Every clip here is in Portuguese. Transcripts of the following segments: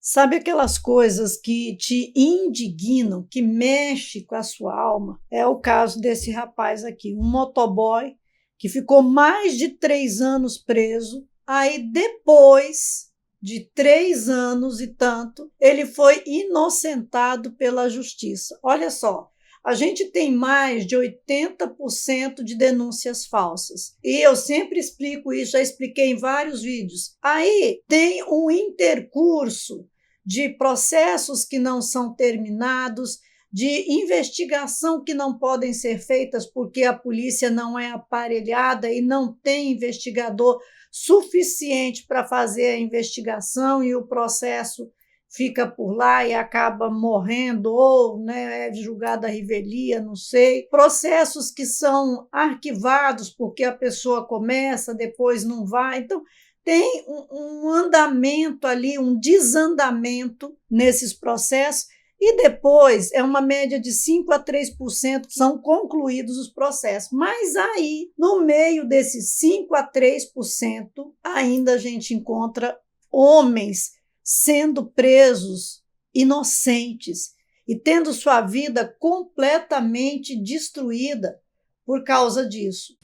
Sabe aquelas coisas que te indignam, que mexe com a sua alma? É o caso desse rapaz aqui, um motoboy que ficou mais de 3 anos preso. Aí, depois de 3 anos e tanto, ele foi inocentado pela justiça. Olha só, a gente tem mais de 80% de denúncias falsas. E eu sempre explico isso, já expliquei em vários vídeos. Aí tem um intercurso de processos que não são terminados, de investigação que não podem ser feitas porque a polícia não é aparelhada e não tem investigador suficiente para fazer a investigação e o processo fica por lá e acaba morrendo ou é julgada a revelia, não sei. Processos que são arquivados porque a pessoa começa, depois não vai. Então, tem um andamento ali, um desandamento nesses processos, e depois é uma média de 5 a 3% são concluídos os processos. Mas aí, no meio desses 5 a 3%, ainda a gente encontra homens sendo presos inocentes e tendo sua vida completamente destruída por causa disso.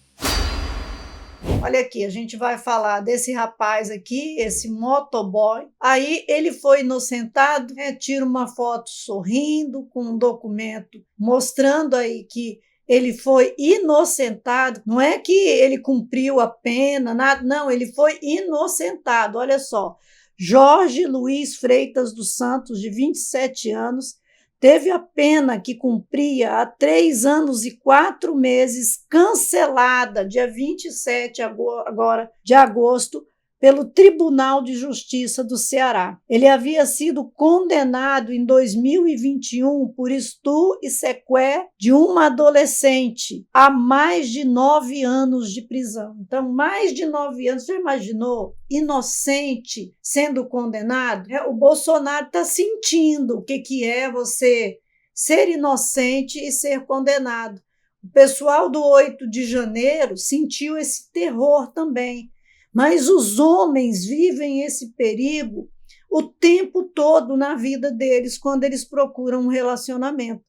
Olha aqui, a gente vai falar desse rapaz aqui, esse motoboy. Aí ele foi inocentado, tira uma foto sorrindo com um documento mostrando aí que ele foi inocentado. Não é que ele cumpriu a pena, nada, não, ele foi inocentado. Olha só, Jorge Luiz Freitas dos Santos, de 27 anos, teve a pena que cumpria há 3 anos e 4 meses cancelada, dia 27 agora de agosto, pelo Tribunal de Justiça do Ceará. Ele havia sido condenado em 2021 por estupro e sequestro de uma adolescente a mais de 9 anos de prisão. Então, mais de 9 anos, você imaginou? Inocente sendo condenado? O Bolsonaro está sentindo o que é você ser inocente e ser condenado. O pessoal do 8 de janeiro sentiu esse terror também. Mas os homens vivem esse perigo o tempo todo na vida deles quando eles procuram um relacionamento.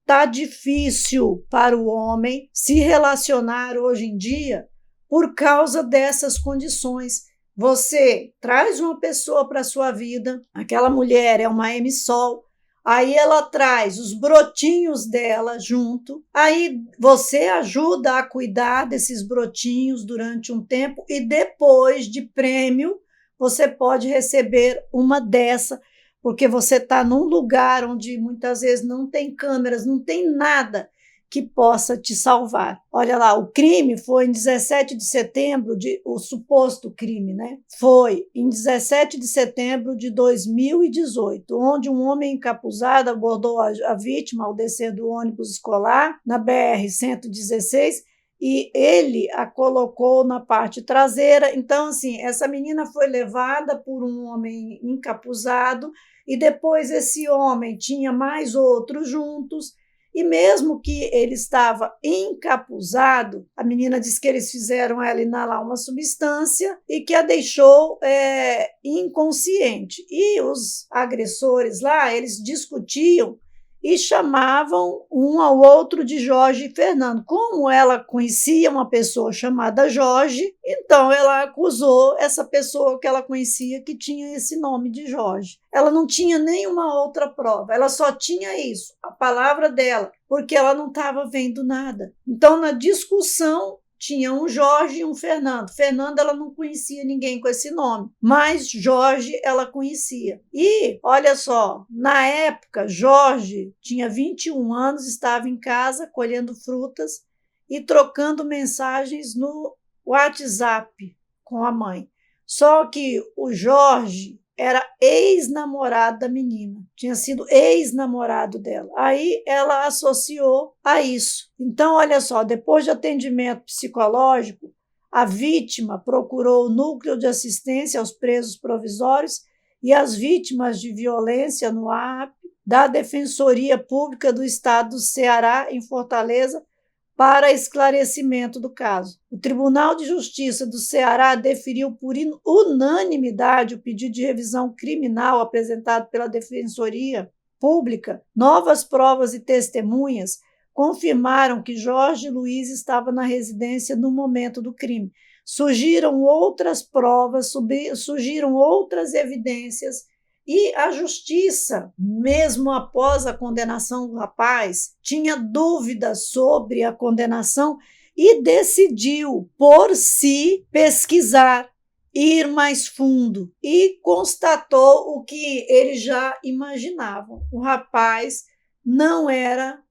Tá difícil para o homem se relacionar hoje em dia por causa dessas condições. Você traz uma pessoa para a sua vida, aquela mulher é uma MSOL, aí ela traz os brotinhos dela junto, aí você ajuda a cuidar desses brotinhos durante um tempo e depois de prêmio você pode receber uma dessa, porque você está num lugar onde muitas vezes não tem câmeras, não tem nada que possa te salvar. Olha lá, o crime foi em 17 de setembro, o suposto crime, foi em 17 de setembro de 2018, onde um homem encapuzado abordou a vítima ao descer do ônibus escolar na BR-116 e ele a colocou na parte traseira. Então, assim, essa menina foi levada por um homem encapuzado e depois esse homem tinha mais outros juntos. E mesmo que ele estava encapuzado, a menina disse que eles fizeram ela inalar uma substância e que a deixou inconsciente. E os agressores lá, eles discutiam e chamavam um ao outro de Jorge e Fernando. Como ela conhecia uma pessoa chamada Jorge, então ela acusou essa pessoa que ela conhecia que tinha esse nome de Jorge. Ela não tinha nenhuma outra prova, ela só tinha isso, a palavra dela, porque ela não estava vendo nada. Então, na discussão, tinha um Jorge e um Fernando. Fernando, ela não conhecia ninguém com esse nome, mas Jorge ela conhecia. E, olha só, na época, Jorge tinha 21 anos, estava em casa colhendo frutas e trocando mensagens no WhatsApp com a mãe. Só que o Jorge era ex-namorado da menina, tinha sido ex-namorado dela. Aí ela associou a isso. Então, olha só, depois de atendimento psicológico, a vítima procurou o Núcleo de Assistência aos Presos Provisórios e as vítimas de violência no AAP da Defensoria Pública do Estado do Ceará, em Fortaleza, para esclarecimento do caso. O Tribunal de Justiça do Ceará deferiu por unanimidade o pedido de revisão criminal apresentado pela Defensoria Pública. Novas provas e testemunhas confirmaram que Jorge Luiz estava na residência no momento do crime. Surgiram outras provas, surgiram outras evidências e a justiça, mesmo após a condenação do rapaz, tinha dúvidas sobre a condenação e decidiu, por si, pesquisar, ir mais fundo e constatou o que eles já imaginavam. O rapaz não era,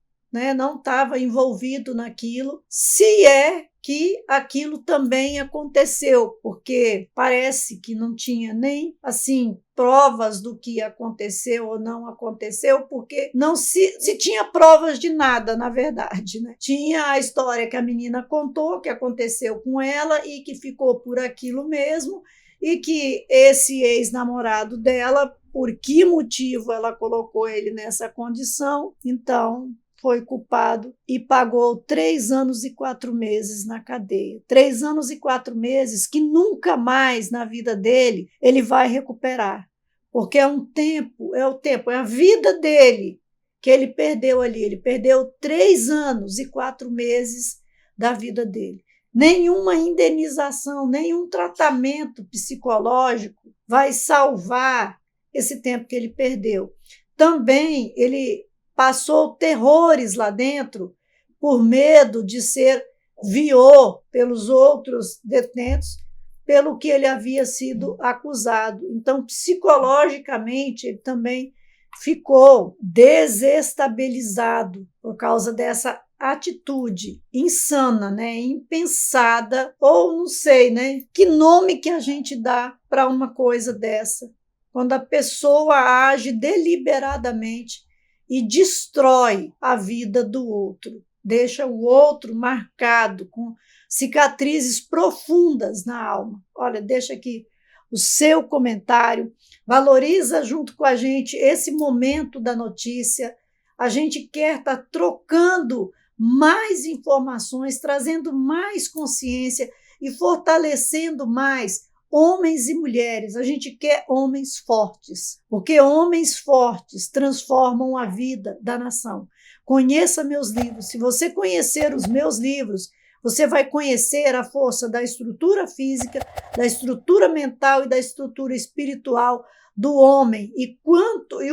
não estava envolvido naquilo, se é que aquilo também aconteceu, porque parece que não tinha nem assim provas do que aconteceu ou não aconteceu, porque não se tinha provas de nada, na verdade, né? Tinha a história que a menina contou, que aconteceu com ela e que ficou por aquilo mesmo, e que esse ex-namorado dela, por que motivo ela colocou ele nessa condição, então foi culpado e pagou 3 anos e 4 meses na cadeia. 3 anos e 4 meses que nunca mais na vida dele ele vai recuperar, porque é a vida dele que ele perdeu ali. Ele perdeu 3 anos e 4 meses da vida dele. Nenhuma indenização, nenhum tratamento psicológico vai salvar esse tempo que ele perdeu. Também ele passou terrores lá dentro por medo de ser viol pelos outros detentos, pelo que ele havia sido acusado. Então, psicologicamente, ele também ficou desestabilizado por causa dessa atitude insana, impensada, ou não sei, que nome que a gente dá para uma coisa dessa, quando a pessoa age deliberadamente e destrói a vida do outro, deixa o outro marcado com cicatrizes profundas na alma. Olha, deixa aqui o seu comentário, valoriza junto com a gente esse momento da notícia. A gente quer estar trocando mais informações, trazendo mais consciência e fortalecendo mais homens e mulheres. A gente quer homens fortes, porque homens fortes transformam a vida da nação. Conheça meus livros. Se você conhecer os meus livros, você vai conhecer a força da estrutura física, da estrutura mental e da estrutura espiritual do homem e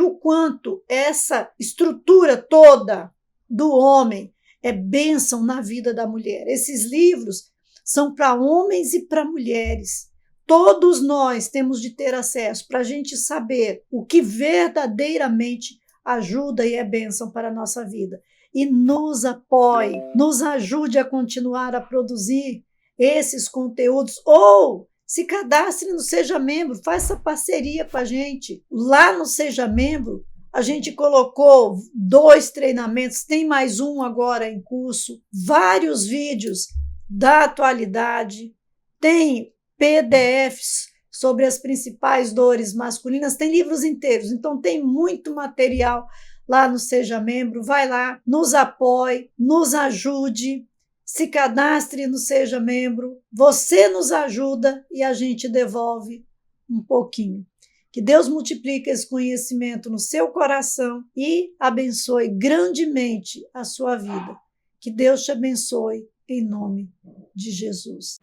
o quanto essa estrutura toda do homem é bênção na vida da mulher. Esses livros são para homens e para mulheres. Todos nós temos de ter acesso para a gente saber o que verdadeiramente ajuda e é bênção para a nossa vida. E nos apoie, nos ajude a continuar a produzir esses conteúdos, ou se cadastre no Seja Membro, faça parceria com a gente. Lá no Seja Membro, a gente colocou 2 treinamentos, tem mais um agora em curso, vários vídeos da atualidade, tem PDFs sobre as principais dores masculinas, tem livros inteiros, então tem muito material lá no Seja Membro. Vai lá, nos apoie, nos ajude, se cadastre no Seja Membro, você nos ajuda e a gente devolve um pouquinho. Que Deus multiplique esse conhecimento no seu coração e abençoe grandemente a sua vida. Que Deus te abençoe em nome de Jesus.